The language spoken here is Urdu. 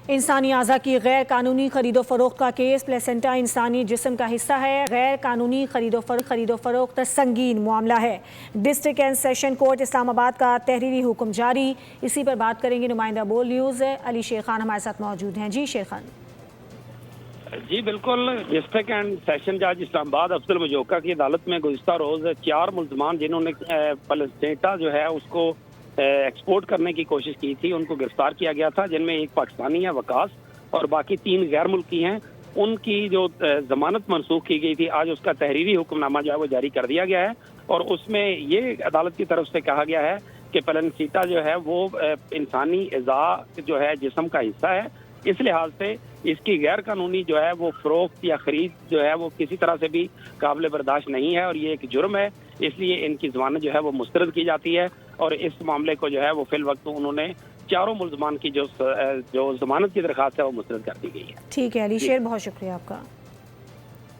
انسانی اعضاء کی غیر قانونی خرید و فروخت کا کیس، پلیسنٹا انسانی جسم کا حصہ ہے، غیر قانونی خرید و فروخت سنگین معاملہ ہے۔ ڈسٹرکٹ اینڈ سیشن کورٹ اسلام آباد کا تحریری حکم جاری، اسی پر بات کریں گے۔ نمائندہ بول نیوز علی شیر خان ہمارے ساتھ موجود ہیں۔ جی شیر خان۔ جی بالکل، ڈسٹرکٹ اینڈ سیشن جج اسلام آباد افضل مجوکا کی عدالت میں گزشتہ روز 4 ملزمان جنہوں نے پلیسنٹا جو ہے اس کو ایکسپورٹ کرنے کی کوشش کی تھی، ان کو گرفتار کیا گیا تھا، جن میں ایک پاکستانی ہے وقاص اور باقی 3 غیر ملکی ہیں۔ ان کی جو ضمانت منسوخ کی گئی تھی، آج اس کا تحریری حکم نامہ جو ہے وہ جاری کر دیا گیا ہے، اور اس میں یہ عدالت کی طرف سے کہا گیا ہے کہ پلیسنٹا جو ہے وہ انسانی اعضاء جو ہے جسم کا حصہ ہے، اس لحاظ سے اس کی غیر قانونی جو ہے وہ فروخت یا خرید جو ہے وہ کسی طرح سے بھی قابل برداشت نہیں ہے، اور یہ ایک جرم ہے، اس لیے ان کی ضمانت جو ہے وہ مسترد کی جاتی ہے، اور اس معاملے کو جو ہے وہ فی الوقت انہوں نے 4 ملزمان کی جو ضمانت کی درخواست ہے وہ مسترد کر دی گئی ہے۔ ٹھیک ہے علی شیر، بہت شکریہ آپ کا۔